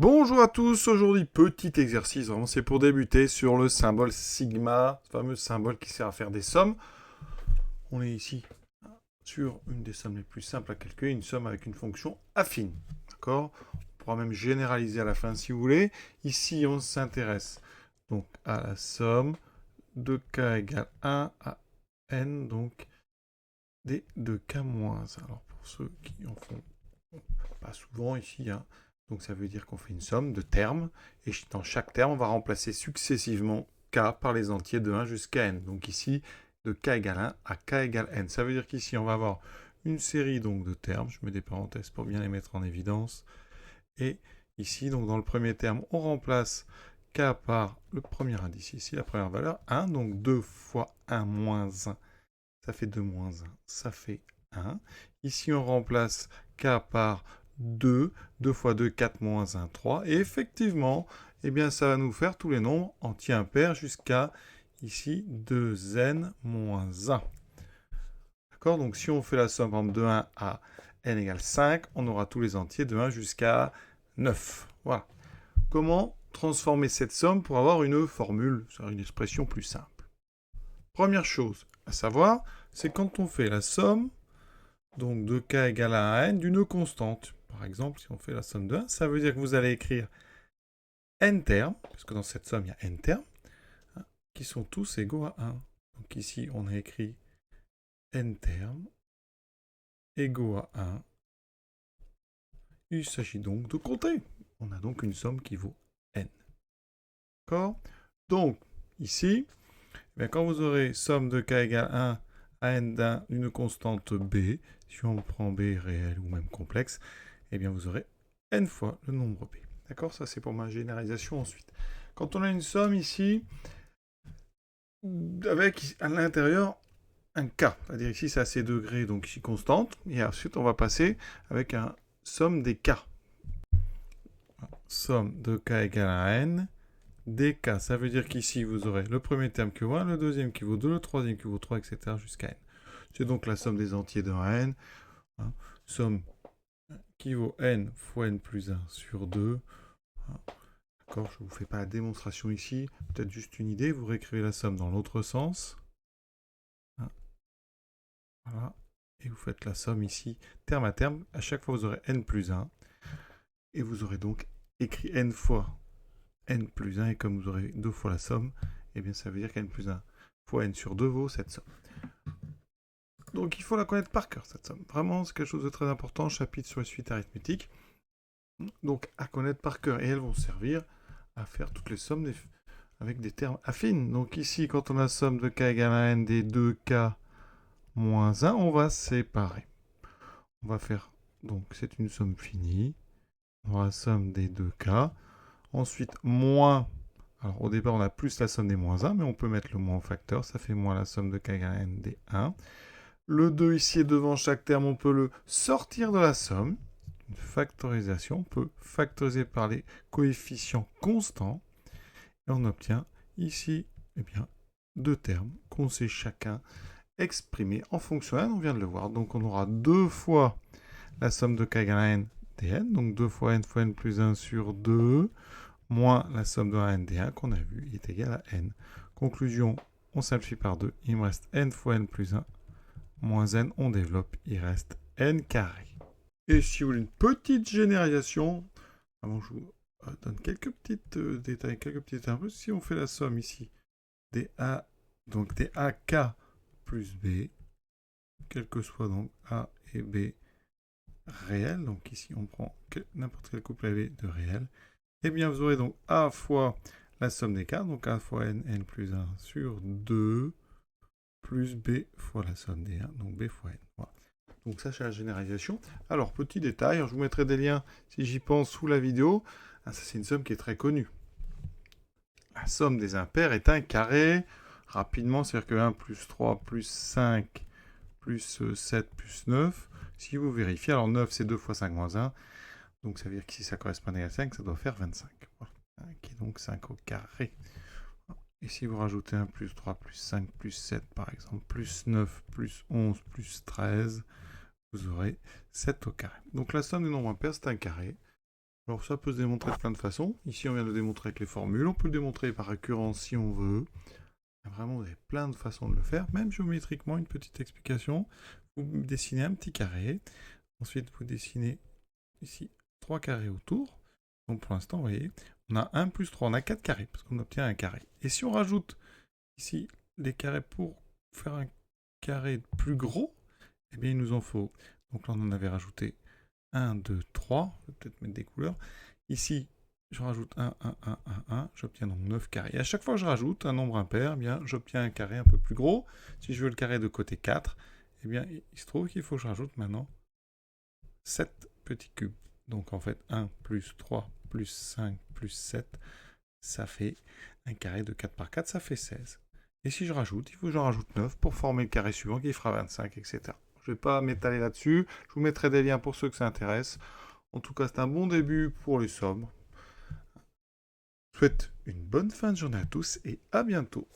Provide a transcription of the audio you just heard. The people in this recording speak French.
Bonjour à tous, aujourd'hui petit exercice, vraiment c'est pour débuter sur le symbole sigma, ce fameux symbole qui sert à faire des sommes. On est ici sur une des sommes les plus simples à calculer, une somme avec une fonction affine. D'accord? On pourra même généraliser à la fin si vous voulez. Ici on s'intéresse donc à la somme de k égale 1 à n, donc des 2k moins 1. Alors pour ceux qui en font pas souvent ici, hein. Donc ça veut dire qu'on fait une somme de termes, et dans chaque terme, on va remplacer successivement k par les entiers de 1 jusqu'à n. Donc ici, de k égale 1 à k égale n. Ça veut dire qu'ici, on va avoir une série donc de termes. Je mets des parenthèses pour bien les mettre en évidence. Et ici, donc dans le premier terme, on remplace k par le premier indice ici, la première valeur, 1. Donc 2 fois 1 moins 1, ça fait 2 moins 1, ça fait 1. Ici, on remplace k par 2. 2 fois 2, 4 moins 1, 3. Et effectivement, eh bien, ça va nous faire tous les nombres entiers impairs jusqu'à, ici, 2n moins 1. D'accord? Donc, si on fait la somme de 1 à n égale 5, on aura tous les entiers de 1 jusqu'à 9. Voilà. Comment transformer cette somme pour avoir une formule, c'est-à-dire une expression plus simple? Première chose à savoir, c'est quand on fait la somme donc de k égale à n d'une constante. Par exemple, si on fait la somme de 1, ça veut dire que vous allez écrire n termes, parce que dans cette somme, il y a n termes, hein, qui sont tous égaux à 1. Donc ici, on a écrit n termes égaux à 1. Il s'agit donc de compter. On a donc une somme qui vaut n. D'accord? Donc, ici, bien, quand vous aurez somme de k égale 1 à n d'une constante b, si on prend b réel ou même complexe, eh bien vous aurez n fois le nombre b. D'accord? Ça, c'est pour ma généralisation ensuite. Quand on a une somme ici, avec à l'intérieur un k, c'est-à-dire ici c'est à c degrés, donc ici constante, et ensuite on va passer avec un somme des k. Somme de k égale à n, dk, ça veut dire qu'ici vous aurez le premier terme qui vaut 1, le deuxième qui vaut 2, le troisième qui vaut 3, etc. jusqu'à n. C'est donc la somme des entiers de 1 à n, hein, somme qui vaut n fois n plus 1 sur 2. Hein. D'accord, je ne vous fais pas la démonstration ici, peut-être juste une idée, vous réécrivez la somme dans l'autre sens. Hein. Voilà, et vous faites la somme ici, terme à terme, à chaque fois vous aurez n plus 1, et vous aurez donc écrit n fois n plus 1, et comme vous aurez deux fois la somme, eh bien ça veut dire qu'n plus 1 fois n sur 2 vaut cette somme. Donc il faut la connaître par cœur, cette somme. Vraiment, c'est quelque chose de très important, chapitre sur les suites arithmétiques. Donc à connaître par cœur, et elles vont servir à faire toutes les sommes avec des termes affines. Donc ici, quand on a somme de k égale à n des 2k moins 1, on va séparer. On va faire, donc c'est une somme finie. On aura la somme des 2k. Ensuite, moins, alors au départ on a plus la somme des moins 1, mais on peut mettre le moins au facteur, ça fait moins la somme de k égale à n des 1. Le 2 ici est devant chaque terme, on peut le sortir de la somme. Une factorisation, on peut factoriser par les coefficients constants. Et on obtient ici eh bien, deux termes qu'on sait chacun exprimer en fonction n, on vient de le voir. Donc on aura deux fois la somme de k égale à n dn, donc 2 fois n plus 1 sur 2, moins la somme de 1 n d1 qu'on a vu est égale à n. Conclusion, on simplifie par 2, il me reste n fois n plus 1, moins n, on développe, il reste n carré. Et si vous voulez une petite généralisation, avant je vous donne quelques petits détails, quelques petits détails. Si on fait la somme ici des A, donc des AK plus B, quel que soit donc A et B réels, donc ici on prend n'importe quel couple AB de réel, et bien vous aurez donc A fois la somme des K, donc A fois n plus 1 sur 2, plus B fois la somme des 1, donc B fois n. Voilà. Donc ça c'est la généralisation. Alors petit détail, je vous mettrai des liens si j'y pense sous la vidéo. Ah, ça c'est une somme qui est très connue. La somme des impairs est un carré. Rapidement, c'est-à-dire que 1 plus 3 plus 5 plus 7 plus 9. Si vous vérifiez, alors 9 c'est 2 fois 5 moins 1. Donc ça veut dire que si ça correspond à 5, ça doit faire 25. Voilà. Qui est donc 5 au carré. Et si vous rajoutez 1 plus 3 plus 5 plus 7 par exemple, plus 9 plus 11 plus 13, vous aurez 7 au carré. Donc la somme des nombres impairs c'est un carré. Alors ça peut se démontrer de plein de façons. Ici, on vient de le démontrer avec les formules. On peut le démontrer par récurrence si on veut. Vraiment, vous avez plein de façons de le faire. Même géométriquement, une petite explication. Vous dessinez un petit carré. Ensuite, vous dessinez ici 3 carrés autour. Donc pour l'instant, vous voyez, on a 1 plus 3, on a 4 carrés, parce qu'on obtient un carré. Et si on rajoute ici les carrés pour faire un carré plus gros, eh bien il nous en faut, donc là on en avait rajouté 1, 2, 3, je vais peut-être mettre des couleurs. Ici, je rajoute 1, 1, 1, 1, 1, j'obtiens donc 9 carrés. Et à chaque fois que je rajoute un nombre impair, eh bien j'obtiens un carré un peu plus gros. Si je veux le carré de côté 4, eh bien il se trouve qu'il faut que je rajoute maintenant 7 petits cubes. Donc en fait 1 plus 3 plus 5 plus 7, ça fait un carré de 4 par 4, ça fait 16. Et si je rajoute, il faut que j'en rajoute 9 pour former le carré suivant qui fera 25, etc. Je ne vais pas m'étaler là-dessus, je vous mettrai des liens pour ceux que ça intéresse. En tout cas, c'est un bon début pour les sommes. Je souhaite une bonne fin de journée à tous et à bientôt.